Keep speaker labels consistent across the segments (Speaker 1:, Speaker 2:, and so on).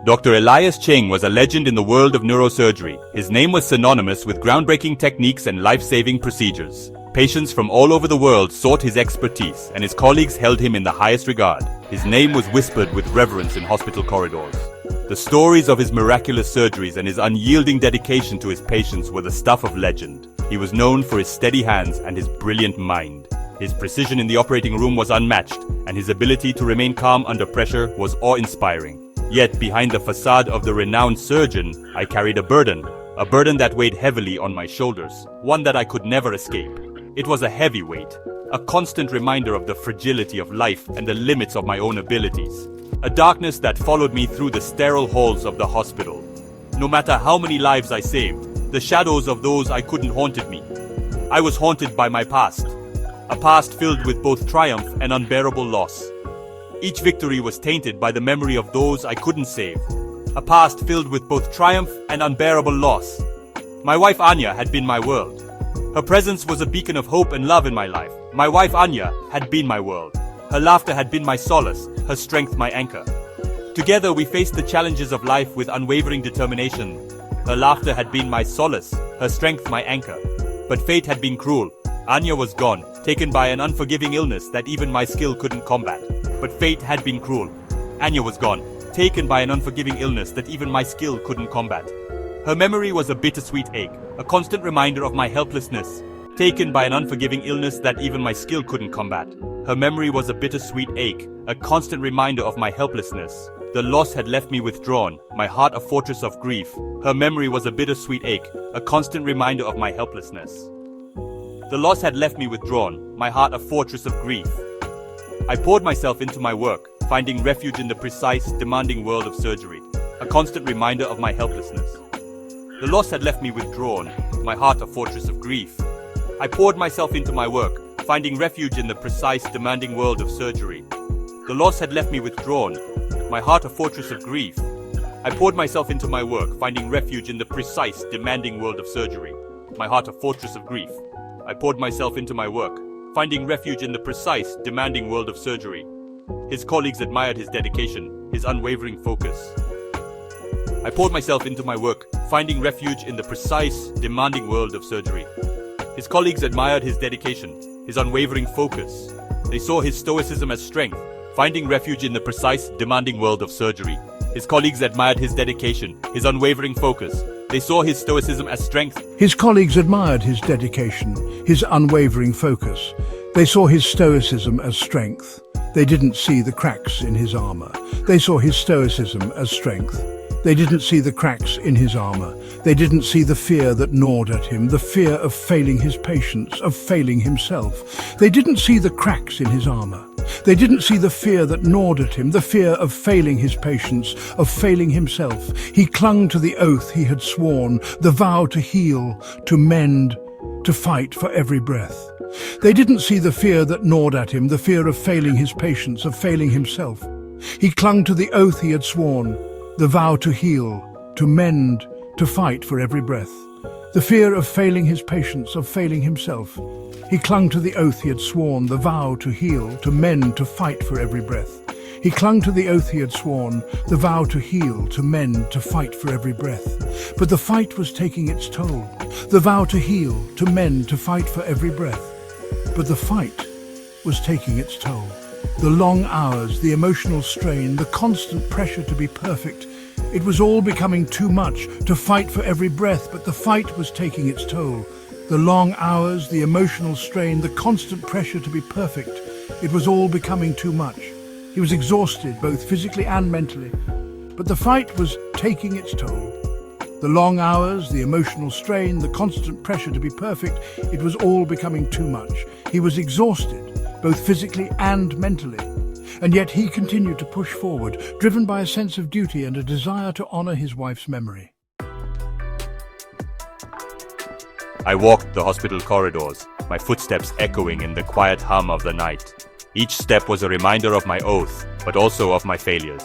Speaker 1: Dr. Elias Cheng was a legend in the world of neurosurgery. His name was synonymous with groundbreaking techniques and life-saving procedures. Patients from all over the world sought his expertise, and his colleagues held him in the highest regard. His name was whispered with reverence in hospital corridors. The stories of his miraculous surgeries and his unyielding dedication to his patients were the stuff of legend. He was known for his steady hands and his brilliant mind. His precision in the operating room was unmatched, and his ability to remain calm under pressure was awe-inspiring. Yet, behind the facade of the renowned surgeon, I carried a burden that weighed heavily on my shoulders, one that I could never escape. It was a heavy weight, a constant reminder of the fragility of life and the limits of my own abilities. A darkness that followed me through the sterile halls of the hospital. No matter how many lives I saved, the shadows of those I couldn't haunted me. I was haunted by my past, a past filled with both triumph and unbearable loss. Each victory was tainted by the memory of those I couldn't save, a past filled with both triumph and unbearable loss. My wife Anya had been my world. Her presence was a beacon of hope and love in my life. My wife Anya had been my world. Her laughter had been my solace, her strength my anchor. Together we faced the challenges of life with unwavering determination. Her laughter had been my solace, her strength my anchor. But fate had been cruel. Anya was gone, taken by an unforgiving illness that even my skill couldn't combat. But fate had been cruel. Anya was gone, taken by an unforgiving illness that even my skill couldn't combat. Her memory was a bittersweet ache, a constant reminder of my helplessness, taken by an unforgiving illness that even my skill couldn't combat. Her memory was a bittersweet ache, a constant reminder of my helplessness. The loss had left me withdrawn, my heart a fortress of grief. Her memory was a bittersweet ache, a constant reminder of my helplessness. The loss had left me withdrawn, my heart a fortress of grief. I poured myself into my work, finding refuge in the precise, demanding world of surgery, a constant reminder of my helplessness. The loss had left me withdrawn, my heart a fortress of grief. I poured myself into my work, finding refuge in the precise, demanding world of surgery. The loss had left me withdrawn, my heart a fortress of grief. I poured myself into my work, finding refuge in the precise, demanding world of surgery. My heart a fortress of grief. I poured myself into my work, finding refuge in the precise, demanding world of surgery. His colleagues admired his dedication, his unwavering focus. I poured myself into my work, finding refuge in the precise, demanding world of surgery. His colleagues admired his dedication, his unwavering focus. They saw his stoicism as strength, finding refuge in the precise, demanding world of surgery. His colleagues admired his dedication, his unwavering focus. They saw his stoicism as strength.
Speaker 2: His colleagues admired his dedication, his unwavering focus. They saw his stoicism as strength. They didn't see the cracks in his armor. They saw his stoicism as strength. They didn't see the cracks in his armor. They didn't see the fear that gnawed at him, the fear of failing his patients, of failing himself. They didn't see the cracks in his armor. They didn't see the fear that gnawed at him, the fear of failing his patients, of failing himself. He clung to the oath he had sworn, the vow to heal, to mend, to fight for every breath. They didn't see the fear that gnawed at him, the fear of failing his patients, of failing himself. He clung to the oath he had sworn, the vow to heal, to mend, to fight for every breath. The fear of failing his patients, of failing himself. He clung to the oath he had sworn, the vow to heal, to mend, to fight for every breath. He clung to the oath he had sworn, the vow to heal, to mend, to fight for every breath. But the fight was taking its toll. The vow to heal, to mend, to fight for every breath. But the fight was taking its toll. The long hours, the emotional strain, the constant pressure to be perfect. It was all becoming too much to fight for every breath, but the fight was taking its toll. The long hours, the emotional strain, the constant pressure to be perfect. It was all becoming too much. He was exhausted, both physically and mentally. But the fight was taking its toll. The long hours, the emotional strain, the constant pressure to be perfect. It was all becoming too much. He was exhausted, both physically and mentally. And yet he continued to push forward, driven by a sense of duty and a desire to honor his wife's memory.
Speaker 1: I walked the hospital corridors, my footsteps echoing in the quiet hum of the night. Each step was a reminder of my oath, but also of my failures.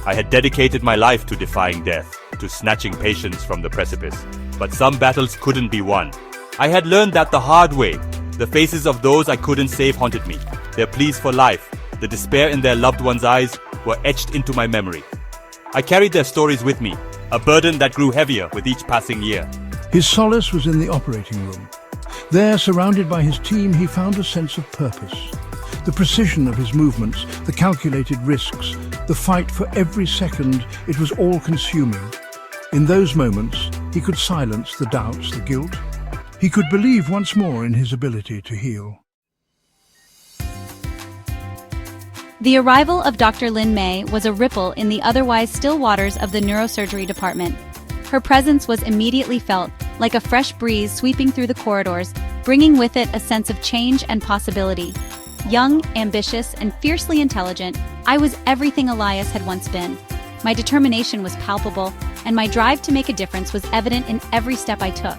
Speaker 1: I had dedicated my life to defying death, to snatching patients from the precipice. But some battles couldn't be won. I had learned that the hard way. The faces of those I couldn't save haunted me. Their pleas for life, the despair in their loved ones' eyes, were etched into my memory. I carried their stories with me, a burden that grew heavier with each passing year.
Speaker 2: His solace was in the operating room. There, surrounded by his team, he found a sense of purpose. The precision of his movements, the calculated risks, the fight for every second, it was all-consuming. In those moments, he could silence the doubts, the guilt. He could believe once more in his ability to heal.
Speaker 3: The arrival of Dr. Lin Mei was a ripple in the otherwise still waters of the neurosurgery department. Her presence was immediately felt, like a fresh breeze sweeping through the corridors, bringing with it a sense of change and possibility. Young, ambitious, and fiercely intelligent, I was everything Elias had once been. My determination was palpable, and my drive to make a difference was evident in every step I took.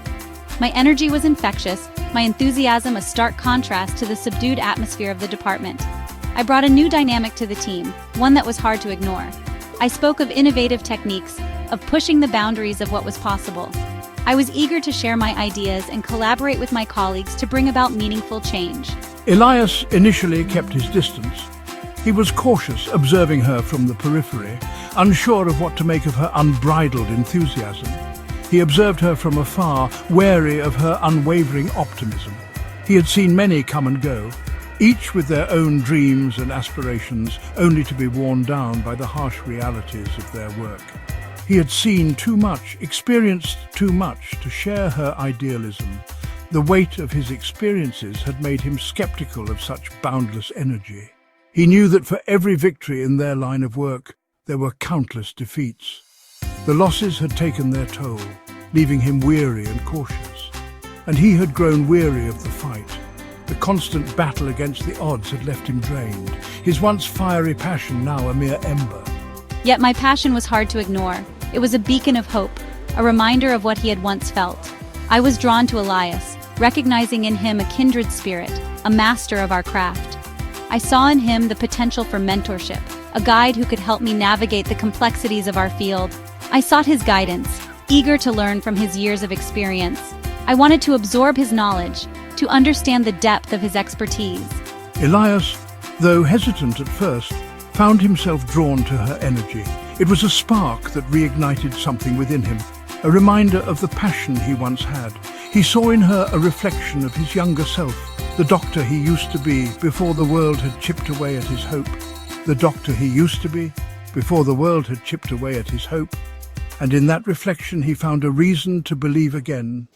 Speaker 3: My energy was infectious, my enthusiasm a stark contrast to the subdued atmosphere of the department. I brought a new dynamic to the team, one that was hard to ignore. I spoke of innovative techniques, of pushing the boundaries of what was possible. I was eager to share my ideas and collaborate with my colleagues to bring about meaningful change.
Speaker 2: Elias initially kept his distance. He was cautious, observing her from the periphery, unsure of what to make of her unbridled enthusiasm. He observed her from afar, wary of her unwavering optimism. He had seen many come and go, each with their own dreams and aspirations, only to be worn down by the harsh realities of their work. He had seen too much, experienced too much to share her idealism. The weight of his experiences had made him skeptical of such boundless energy. He knew that for every victory in their line of work, there were countless defeats. The losses had taken their toll, leaving him weary and cautious. And he had grown weary of the fight. The constant battle against the odds had left him drained, his once fiery passion now a mere ember.
Speaker 3: Yet my passion was hard to ignore. It was a beacon of hope, a reminder of what he had once felt. I was drawn to Elias, recognizing in him a kindred spirit, a master of our craft. I saw in him the potential for mentorship, a guide who could help me navigate the complexities of our field. I sought his guidance, eager to learn from his years of experience. I wanted to absorb his knowledge, to understand the depth of his expertise.
Speaker 2: Elias, though hesitant at first, found himself drawn to her energy. It was a spark that reignited something within him, a reminder of the passion he once had. He saw in her a reflection of his younger self, the doctor he used to be before the world had chipped away at his hope. The doctor he used to be before the world had chipped away at his hope. And in that reflection he found a reason to believe again.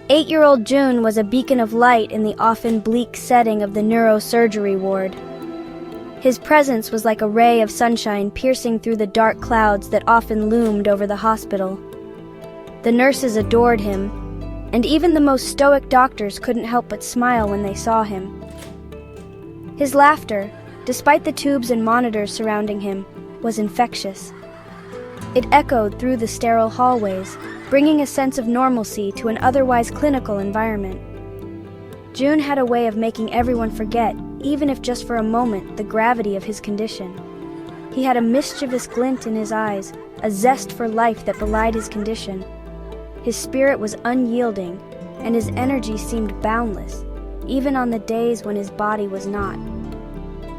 Speaker 4: 8-year-old June was a beacon of light in the often bleak setting of the neurosurgery ward. His presence was like a ray of sunshine piercing through the dark clouds that often loomed over the hospital. The nurses adored him, and even the most stoic doctors couldn't help but smile when they saw him. His laughter, despite the tubes and monitors surrounding him, was infectious. It echoed through the sterile hallways, bringing a sense of normalcy to an otherwise clinical environment. June had a way of making everyone forget, even if just for a moment, the gravity of his condition. He had a mischievous glint in his eyes, a zest for life that belied his condition. His spirit was unyielding, and his energy seemed boundless, even on the days when his body was not.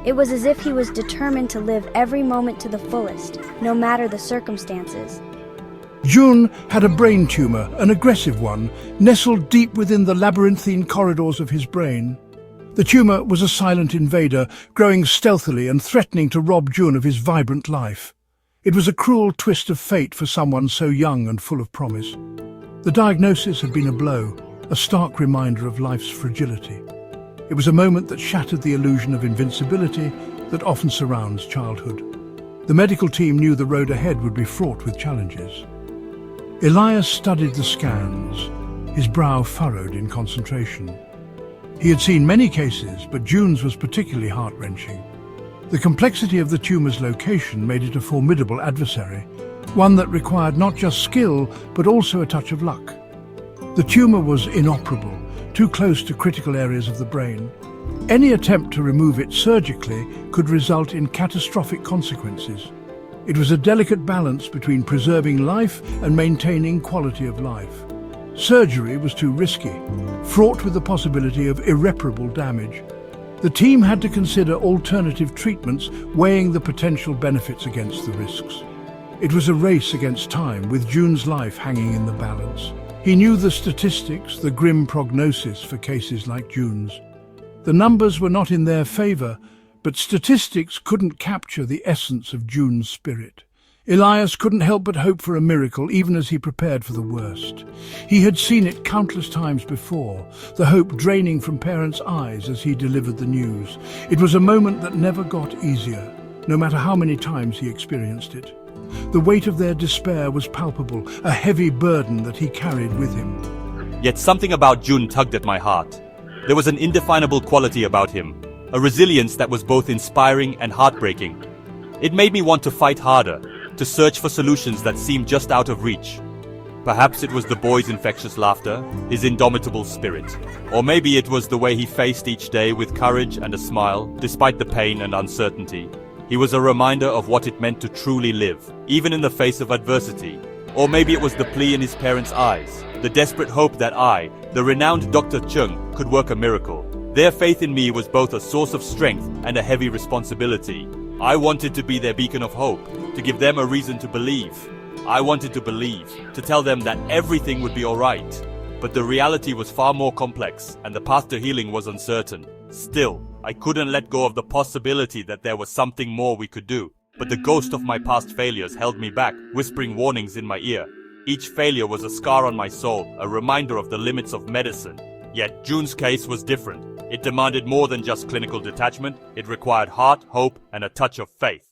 Speaker 4: It was as if he was determined to live every moment to the fullest, no matter the circumstances.
Speaker 2: June had a brain tumor, an aggressive one, nestled deep within the labyrinthine corridors of his brain. The tumor was a silent invader, growing stealthily and threatening to rob June of his vibrant life. It was a cruel twist of fate for someone so young and full of promise. The diagnosis had been a blow, a stark reminder of life's fragility. It was a moment that shattered the illusion of invincibility that often surrounds childhood. The medical team knew the road ahead would be fraught with challenges. Elias studied the scans, his brow furrowed in concentration. He had seen many cases, but June's was particularly heart-wrenching. The complexity of the tumor's location made it a formidable adversary, one that required not just skill, but also a touch of luck. The tumor was inoperable, too close to critical areas of the brain. Any attempt to remove it surgically could result in catastrophic consequences. It was a delicate balance between preserving life and maintaining quality of life. Surgery was too risky, fraught with the possibility of irreparable damage. The team had to consider alternative treatments, weighing the potential benefits against the risks. It was a race against time, with June's life hanging in the balance. He knew the statistics, the grim prognosis for cases like June's. The numbers were not in their favor, but statistics couldn't capture the essence of June's spirit. Elias couldn't help but hope for a miracle, even as he prepared for the worst. He had seen it countless times before, the hope draining from parents' eyes as he delivered the news. It was a moment that never got easier, no matter how many times he experienced it. The weight of their despair was palpable, a heavy burden that he carried with him.
Speaker 1: Yet something about June tugged at my heart. There was an indefinable quality about him, a resilience that was both inspiring and heartbreaking. It made me want to fight harder, to search for solutions that seemed just out of reach. Perhaps it was the boy's infectious laughter, his indomitable spirit. Or maybe it was the way he faced each day with courage and a smile, despite the pain and uncertainty. He was a reminder of what it meant to truly live, even in the face of adversity. Or maybe it was the plea in his parents' eyes, the desperate hope that I, the renowned Dr. Chung, could work a miracle. Their faith in me was both a source of strength and a heavy responsibility. I wanted to be their beacon of hope, to give them a reason to believe. I wanted to believe, to tell them that everything would be alright. But the reality was far more complex, and the path to healing was uncertain. Still, I couldn't let go of the possibility that there was something more we could do. But the ghost of my past failures held me back, whispering warnings in my ear. Each failure was a scar on my soul, a reminder of the limits of medicine. Yet June's case was different. It demanded more than just clinical detachment. It required heart, hope, and a touch of faith.